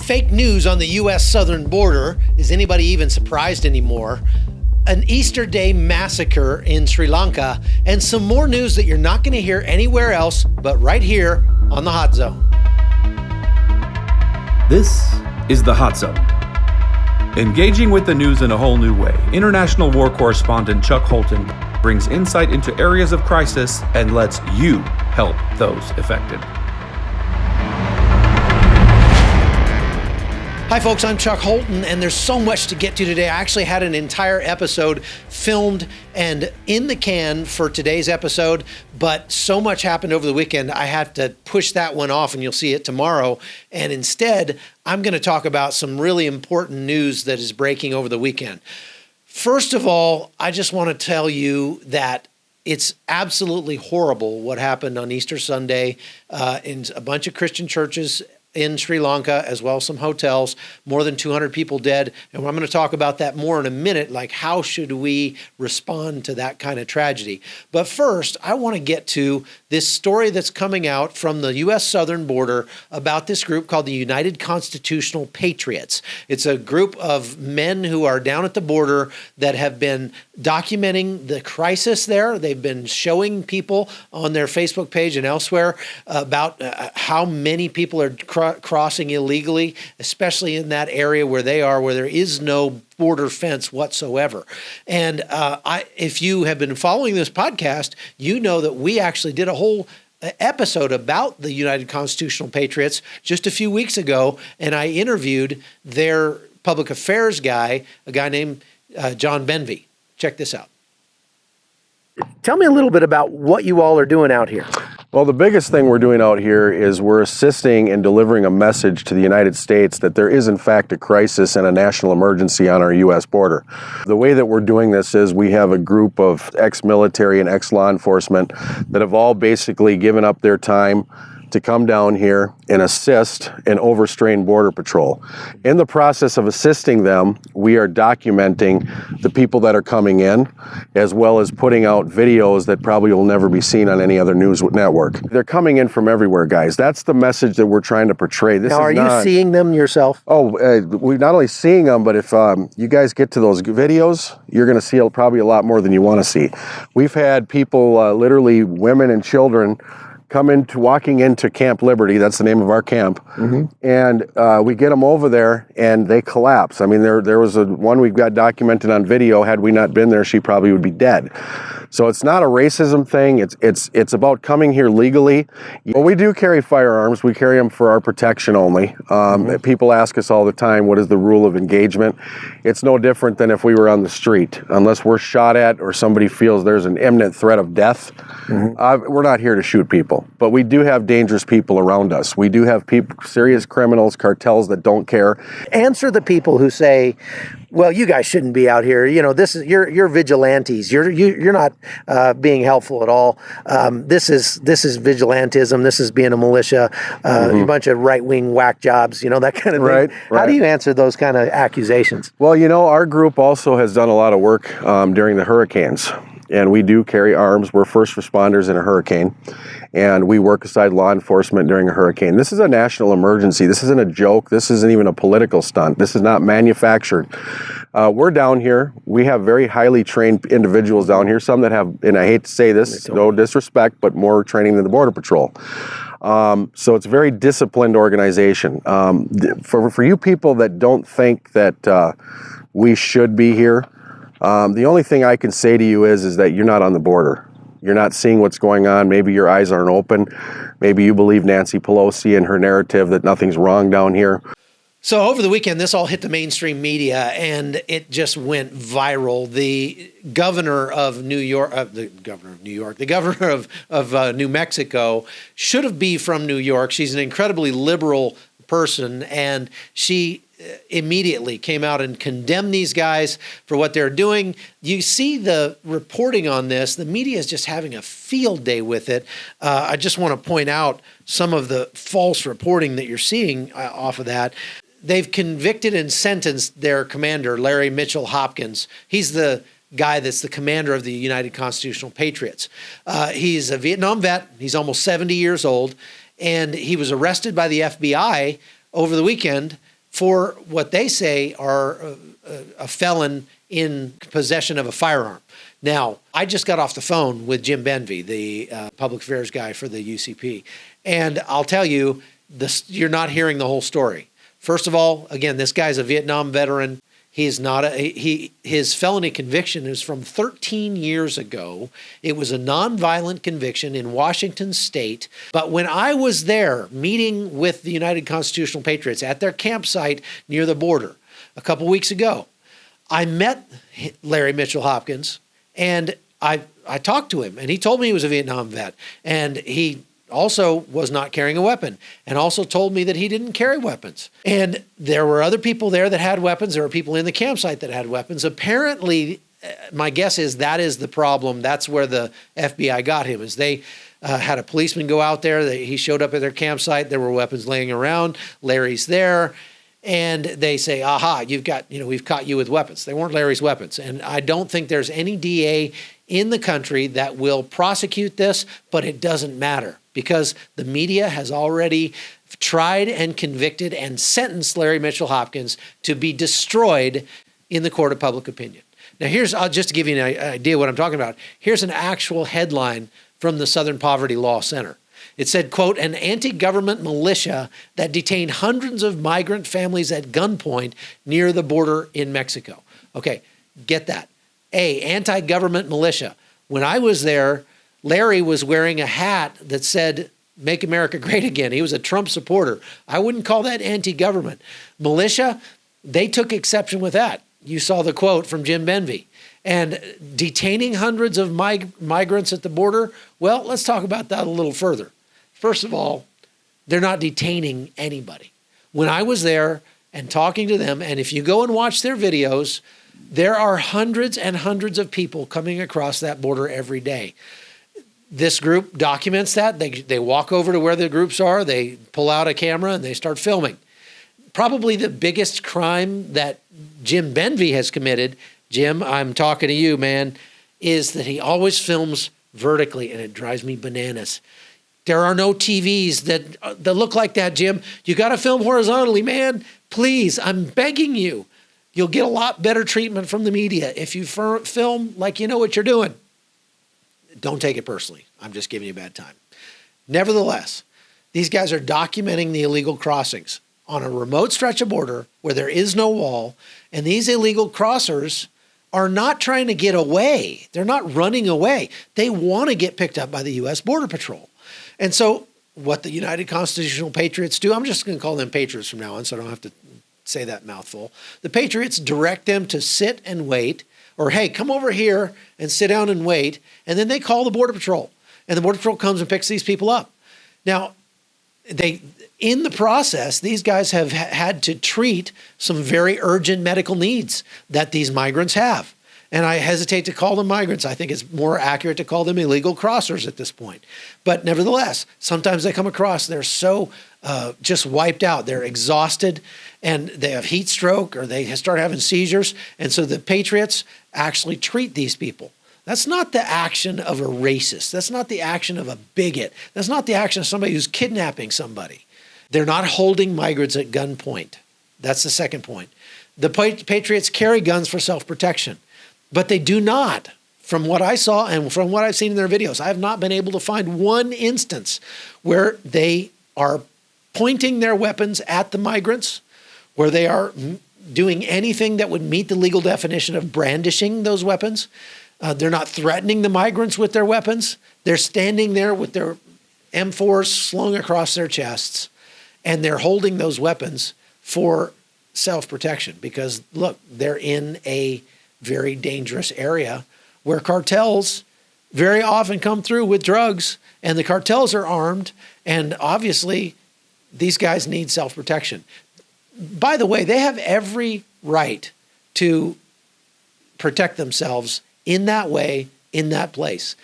Fake news on the U.S. southern border. Is anybody even surprised anymore? An Easter Day massacre in Sri Lanka, and some more news that you're not going to hear anywhere else but right here on the Hot Zone. This is the Hot Zone. Engaging with the news in a whole new way, international war correspondent Chuck Holton brings insight into areas of crisis and lets you help those affected. Hi folks, I'm Chuck Holton, and there's so much to get to today. I actually had an entire episode filmed and in the can for today's episode, but so much happened over the weekend, I have to push that one off, and you'll see it tomorrow. And instead, I'm going to talk about some really important news that is breaking over the weekend. First of all, I just want to tell you that it's absolutely horrible what happened on Easter Sunday in a bunch of Christian churches in Sri Lanka, as well as some hotels, more than 200 people dead. And I'm going to talk about that more in a minute, like how should we respond to that kind of tragedy. But first, I want to get to this story that's coming out from the U.S. southern border about this group called the United Constitutional Patriots. It's a group of men who are down at the border that have been documenting the crisis there. They've been showing people on their Facebook page and elsewhere about how many people are crossing illegally, especially in that area where they are, where there is no border fence whatsoever. And if you have been following this podcast, you know that we actually did a whole episode about the United Constitutional Patriots just a few weeks ago, and I interviewed their public affairs guy, a guy named John Benvey. Check this out. Tell me a little bit about what you all are doing out here. Well, the biggest thing we're doing out here is we're assisting in delivering a message to the United States that there is in fact a crisis and a national emergency on our U.S. border. The way that we're doing this is we have a group of ex-military and ex-law enforcement that have all basically given up their time to come down here and assist in overstrained border patrol. In the process of assisting them, we are documenting the people that are coming in, as well as putting out videos that probably will never be seen on any other news network. They're coming in from everywhere, guys. That's the message that we're trying to portray. Now, are you seeing them yourself? We're not only seeing them, but if you guys get to those videos, you're going to see probably a lot more than you want to see. We've had people, literally women and children, walking into Camp Liberty, that's the name of our camp, and we get them over there and they collapse. I mean, there was one we got documented on video. Had we not been there, she probably would be dead. So it's not a racism thing. It's about coming here legally. Well, we do carry firearms. We carry them for our protection only. People ask us all the time, what is the rule of engagement? It's no different than if we were on the street. Unless we're shot at or somebody feels there's an imminent threat of death, we're not here to shoot people. But we do have dangerous people around us. We do have people, serious criminals, cartels that don't care. Answer the people who say, well, you guys shouldn't be out here. You know, you're vigilantes. You're not being helpful at all. This is vigilantism. This is being a militia. A bunch of right-wing whack jobs. You know, that kind of thing. Right. How do you answer those kind of accusations? Well, you know, our group also has done a lot of work during the hurricanes. And we do carry arms. We're first responders in a hurricane, and we work aside law enforcement during a hurricane. This is a national emergency. This isn't a joke. This isn't even a political stunt. This is not manufactured. We're down here. We have very highly trained individuals down here, some that have, and I hate to say this, no disrespect, but more training than the Border Patrol. So it's a very disciplined organization. For you people that don't think that we should be here, the only thing I can say to you is that you're not on the border. You're not seeing what's going on. Maybe your eyes aren't open. Maybe you believe Nancy Pelosi and her narrative that nothing's wrong down here. So over the weekend, this all hit the mainstream media, and it just went viral. The governor of New York, the governor of New Mexico should be from New York. She's an incredibly liberal person, and she immediately came out and condemned these guys for what they're doing. You see the reporting on this. The media is just having a field day with it. I just want to point out some of the false reporting that you're seeing off of that. They've convicted and sentenced their commander, Larry Mitchell Hopkins. He's the guy that's the commander of the United Constitutional Patriots. He's a Vietnam vet. He's almost 70 years old, and he was arrested by the FBI over the weekend for what they say are a felon in possession of a firearm. Now, I just got off the phone with Jim Benvey, the public affairs guy for the UCP, and I'll tell you, you're not hearing the whole story. First of all, again, this guy's a Vietnam veteran. He's not his felony conviction is from 13 years ago. It was a nonviolent conviction in Washington state. But when I was there meeting with the United Constitutional Patriots at their campsite near the border a couple weeks ago, I met Larry Mitchell Hopkins, and I talked to him, and he told me he was a Vietnam vet, and he also was not carrying a weapon, and also told me that he didn't carry weapons. And there were other people there that had weapons. There were people in the campsite that had weapons. Apparently, my guess is that is the problem. That's where the FBI got him, is they had a policeman go out there. He showed up at their campsite. There were weapons laying around. Larry's there. And they say, aha, we've caught you with weapons. They weren't Larry's weapons. And I don't think there's any DA in the country that will prosecute this, but it doesn't matter because the media has already tried and convicted and sentenced Larry Mitchell Hopkins to be destroyed in the court of public opinion. Now, just to give you an idea what I'm talking about, here's an actual headline from the Southern Poverty Law Center. It said, quote, an anti-government militia that detained hundreds of migrant families at gunpoint near the border in Mexico. Okay, get that. Anti-government militia. When I was there, Larry was wearing a hat that said, Make America Great Again. He was a Trump supporter. I wouldn't call that anti-government. Militia, they took exception with that. You saw the quote from Jim Benvey. And detaining hundreds of migrants at the border, well, let's talk about that a little further. First of all, they're not detaining anybody. When I was there and talking to them, and if you go and watch their videos, there are hundreds and hundreds of people coming across that border every day. This group documents that. They walk over to where the groups are, they pull out a camera, and they start filming. Probably the biggest crime that Jim Benvey has committed, Jim, I'm talking to you, man, is that he always films vertically, and it drives me bananas. There are no TVs that look like that, Jim. You got to film horizontally, man. Please, I'm begging you. You'll get a lot better treatment from the media if you film like you know what you're doing. Don't take it personally. I'm just giving you a bad time. Nevertheless, these guys are documenting the illegal crossings on a remote stretch of border where there is no wall, and these illegal crossers are not trying to get away. They're not running away. They want to get picked up by the U.S. Border Patrol. And so what the United Constitutional Patriots do, I'm just going to call them Patriots from now on so I don't have to say that mouthful. The Patriots direct them to sit and wait, or hey, come over here and sit down and wait, and then they call the Border Patrol. And the Border Patrol comes and picks these people up. Now, in the process, these guys have had to treat some very urgent medical needs that these migrants have. And I hesitate to call them migrants. I think it's more accurate to call them illegal crossers at this point. But nevertheless, sometimes they come across, they're so just wiped out. They're exhausted, and they have heat stroke, or they start having seizures. And so the Patriots actually treat these people. That's not the action of a racist. That's not the action of a bigot. That's not the action of somebody who's kidnapping somebody. They're not holding migrants at gunpoint. That's the second point. The Patriots carry guns for self-protection. But they do not, from what I saw and from what I've seen in their videos, I have not been able to find one instance where they are pointing their weapons at the migrants, where they are doing anything that would meet the legal definition of brandishing those weapons. They're not threatening the migrants with their weapons. They're standing there with their M4s slung across their chests, and they're holding those weapons for self-protection because, look, they're in a very dangerous area where cartels very often come through with drugs, and the cartels are armed, and obviously these guys need self-protection. By the way, they have every right to protect themselves in that way, in that place.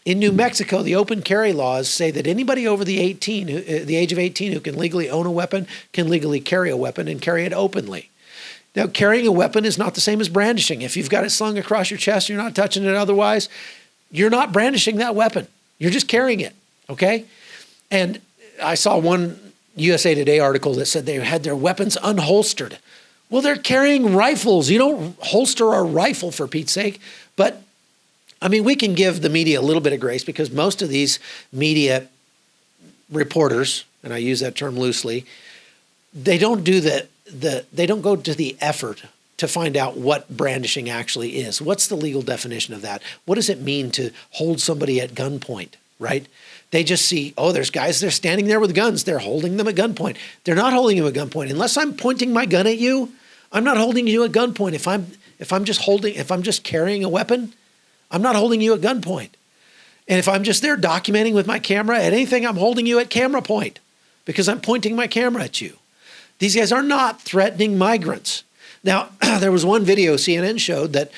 In New Mexico, the open carry laws say that anybody over the age of 18 who can legally own a weapon can legally carry a weapon and carry it openly. Now, carrying a weapon is not the same as brandishing. If you've got it slung across your chest, you're not touching it otherwise, you're not brandishing that weapon. You're just carrying it, okay? And I saw one USA Today article that said they had their weapons unholstered. Well, they're carrying rifles. You don't holster a rifle, for Pete's sake. But, I mean, we can give the media a little bit of grace because most of these media reporters, and I use that term loosely, they don't do they don't go to the effort to find out what brandishing actually is. What's the legal definition of that? What does it mean to hold somebody at gunpoint, right? They just see, oh, there's guys, they're standing there with guns. They're holding them at gunpoint. They're not holding them at gunpoint. Unless I'm pointing my gun at you, I'm not holding you at gunpoint. If I'm just carrying a weapon, I'm not holding you at gunpoint. And if I'm just there documenting with my camera at anything, I'm holding you at camera point because I'm pointing my camera at you. These guys are not threatening migrants. Now, there was one video CNN showed that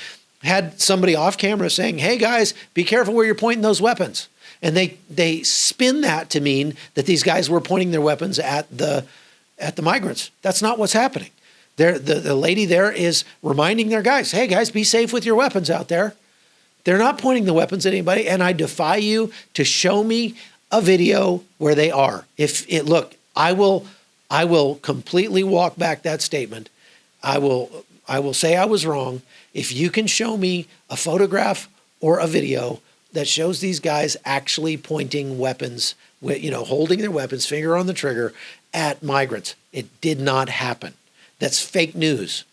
had somebody off camera saying, hey guys, be careful where you're pointing those weapons. And they spin that to mean that these guys were pointing their weapons at the migrants. That's not what's happening. The lady there is reminding their guys, hey guys, be safe with your weapons out there. They're not pointing the weapons at anybody, and I defy you to show me a video where they are. Look, I will completely walk back that statement. I will say I was wrong. If you can show me a photograph or a video that shows these guys actually pointing weapons, holding their weapons, finger on the trigger at migrants. It did not happen. That's fake news.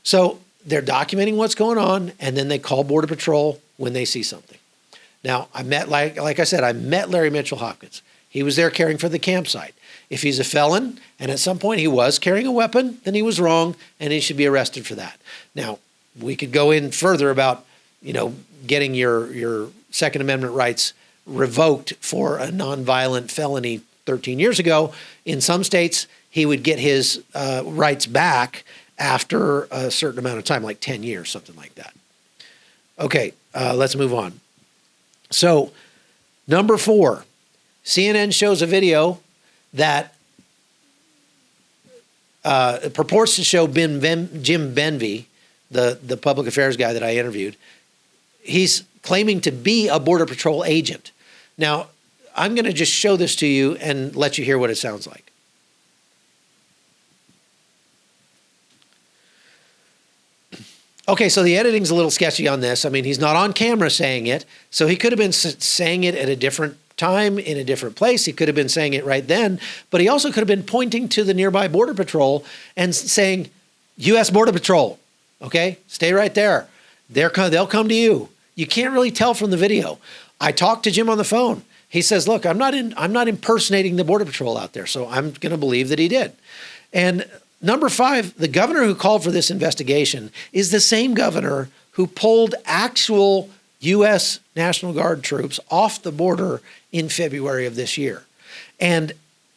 So they're documenting what's going on, and then they call Border Patrol when they see something. Now, I met Larry Mitchell Hopkins. He was there caring for the campsite. If he's a felon, and at some point he was carrying a weapon, then he was wrong, and he should be arrested for that. Now, we could go in further about, getting your Second Amendment rights revoked for a nonviolent felony 13 years ago. In some states, he would get his rights back after a certain amount of time, like 10 years, something like that. Okay, let's move on. So, number 4, CNN shows a video that purports to show Jim Benvey, the public affairs guy that I interviewed. He's claiming to be a Border Patrol agent. Now, I'm going to just show this to you and let you hear what it sounds like. Okay, so the editing's a little sketchy on this. I mean, he's not on camera saying it, so he could have been saying it at a different time in a different place. He could have been saying it right then, but he also could have been pointing to the nearby Border Patrol and saying, U.S. Border Patrol, okay, stay right there. They'll come to you. You can't really tell from the video. I talked to Jim on the phone. He says, look, I'm not impersonating the Border Patrol out there, so I'm going to believe that he did. And number 5, the governor who called for this investigation is the same governor who pulled actual U.S. National Guard troops off the border in February of this year. And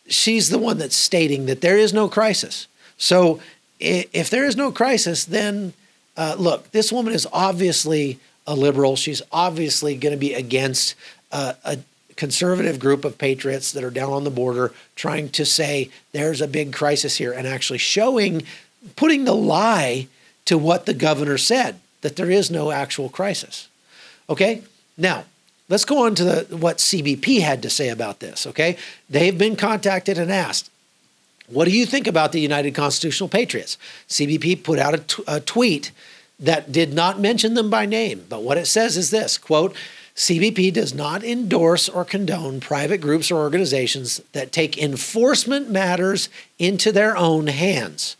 she's the one that's stating that there is no crisis. So if there is no crisis, then look, this woman is obviously a liberal. She's obviously going to be against a conservative group of patriots that are down on the border trying to say there's a big crisis here and actually putting the lie to what the governor said, that there is no actual crisis. Okay, now let's go on to what CBP had to say about this. Okay, they've been contacted and asked, what do you think about the United Constitutional Patriots? CBP put out a tweet that did not mention them by name, but what it says is this, quote, CBP does not endorse or condone private groups or organizations that take enforcement matters into their own hands.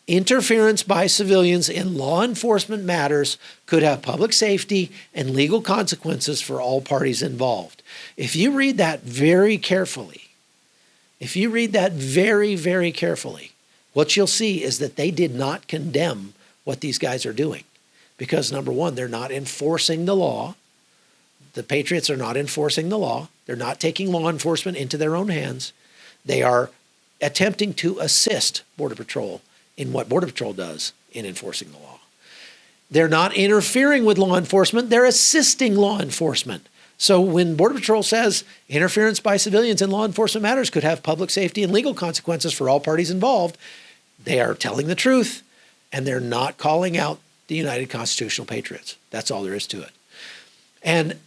Interference by civilians in law enforcement matters could have public safety and legal consequences for all parties involved. If you read that very carefully, very carefully, what you'll see is that they did not condemn what these guys are doing. Because number 1, they're not enforcing the law. The Patriots are not enforcing the law. They're not taking law enforcement into their own hands. They are attempting to assist Border Patrol in what Border Patrol does in enforcing the law. They're not interfering with law enforcement. They're assisting law enforcement. So when Border Patrol says interference by civilians in law enforcement matters could have public safety and legal consequences for all parties involved, they are telling the truth, and they're not calling out the United Constitutional Patriots. That's all there is to it. And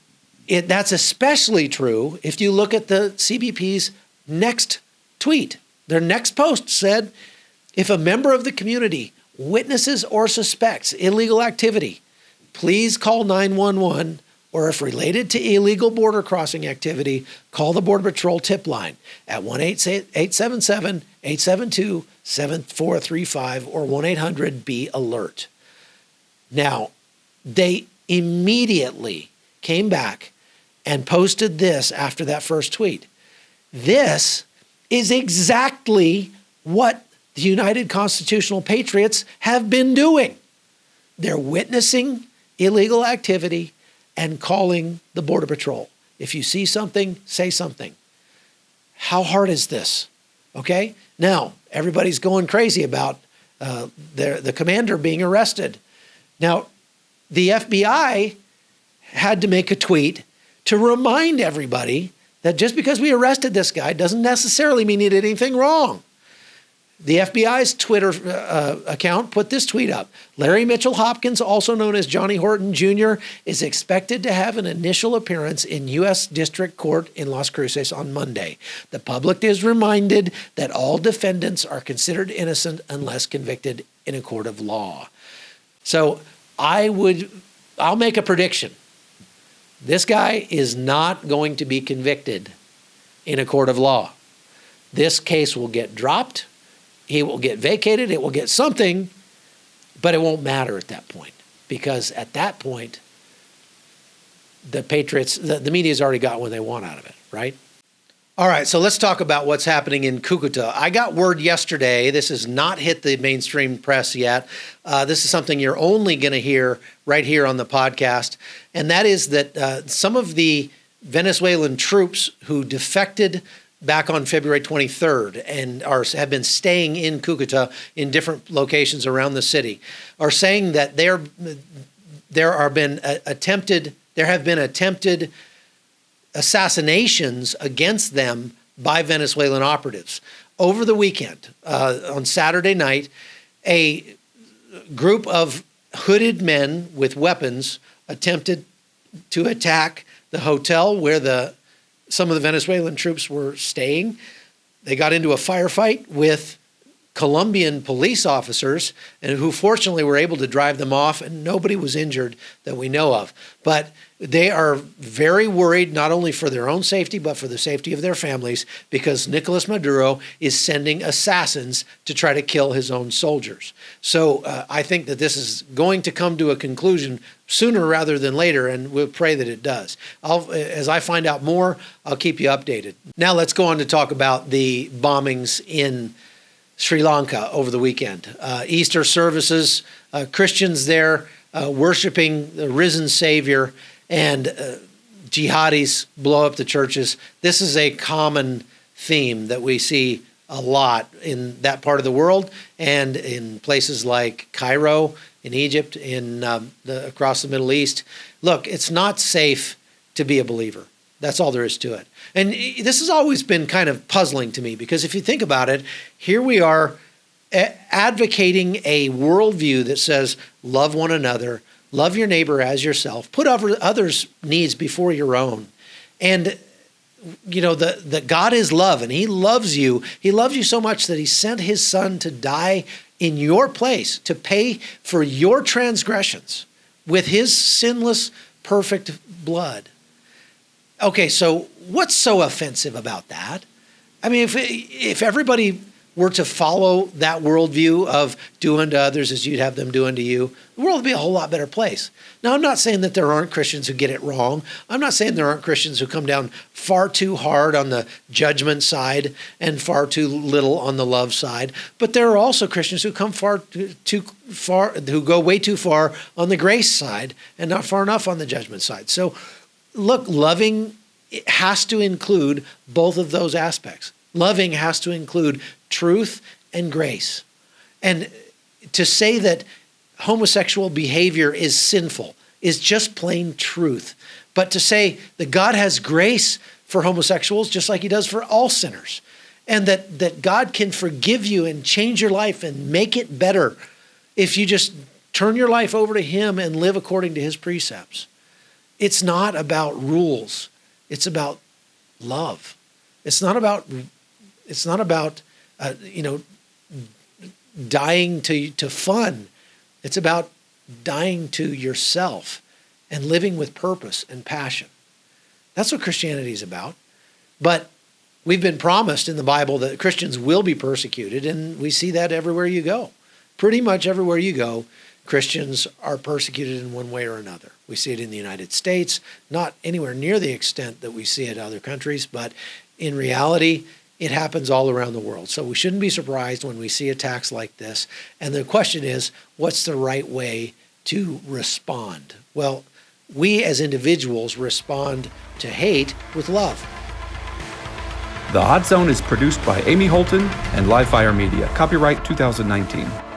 that's especially true if you look at the CBP's next tweet. Their next post said, if a member of the community witnesses or suspects illegal activity, please call 911, or if related to illegal border crossing activity, call the Border Patrol tip line at 1-877-872-7435 or 1-800-BE-ALERT. Now, they immediately came back and posted this after that first tweet. This is exactly what the United Constitutional Patriots have been doing. They're witnessing illegal activity and calling the Border Patrol. If you see something, say something. How hard is this? Okay? Now, everybody's going crazy about the commander being arrested. Now, the FBI had to make a tweet to remind everybody that just because we arrested this guy doesn't necessarily mean he did anything wrong. The FBI's Twitter account put this tweet up. Larry Mitchell Hopkins, also known as Johnny Horton Jr., is expected to have an initial appearance in U.S. District Court in Las Cruces on Monday. The public is reminded that all defendants are considered innocent unless convicted in a court of law. So I'll make a prediction. This guy is not going to be convicted in a court of law. This case will get dropped. He will get vacated. It will get something, but it won't matter at that point, because at that point, the Patriots, the media's already got what they want out of it, right? All right, so let's talk about what's happening in Cucuta. I got word yesterday, this has not hit the mainstream press yet. This is something you're only going to hear right here on the podcast, and that is that some of the Venezuelan troops who defected back on February 23rd and have been staying in Cucuta in different locations around the city are saying that there have been attempted assassinations against them by Venezuelan operatives. Over the weekend, on Saturday night, a group of hooded men with weapons attempted to attack the hotel where some of the Venezuelan troops were staying. They got into a firefight with Colombian police officers, and who fortunately were able to drive them off, and nobody was injured that we know of. But they are very worried, not only for their own safety, but for the safety of their families, because Nicolas Maduro is sending assassins to try to kill his own soldiers. So I think that this is going to come to a conclusion sooner rather than later, and we'll pray that it does. As I find out more, I'll keep you updated. Now let's go on to talk about the bombings in Sri Lanka over the weekend. Easter services, Christians there worshiping the risen Savior, and jihadis blow up the churches. This is a common theme that we see a lot in that part of the world and in places like Cairo, in Egypt, across the Middle East. Look, it's not safe to be a believer. That's all there is to it. And this has always been kind of puzzling to me, because if you think about it, here we are advocating a worldview that says, love one another, love your neighbor as yourself, put others' needs before your own. And, you know, that God is love, and he loves you. He loves you so much that he sent his son to die in your place, to pay for your transgressions with his sinless, perfect blood. Okay, so what's so offensive about that? I mean, if everybody were to follow that worldview of do unto others as you'd have them do unto you, the world would be a whole lot better place. Now, I'm not saying that there aren't Christians who get it wrong. I'm not saying there aren't Christians who come down far too hard on the judgment side and far too little on the love side. But there are also Christians who come too far, who go way too far on the grace side and not far enough on the judgment side. So, look, loving has to include both of those aspects. Loving has to include truth and grace. And to say that homosexual behavior is sinful is just plain truth. But to say that God has grace for homosexuals just like he does for all sinners, and that God can forgive you and change your life and make it better if you just turn your life over to him and live according to his precepts. It's not about rules. It's about love. It's not about dying to fun. It's about dying to yourself and living with purpose and passion. That's what Christianity is about. But we've been promised in the Bible that Christians will be persecuted, and we see that everywhere you go. Pretty much everywhere you go, Christians are persecuted in one way or another. We see it in the United States, not anywhere near the extent that we see it in other countries, but in reality, it happens all around the world. So we shouldn't be surprised when we see attacks like this. And the question is, what's the right way to respond? Well, we as individuals respond to hate with love. The Hot Zone is produced by Amy Holton and Livefire Media. Copyright 2019.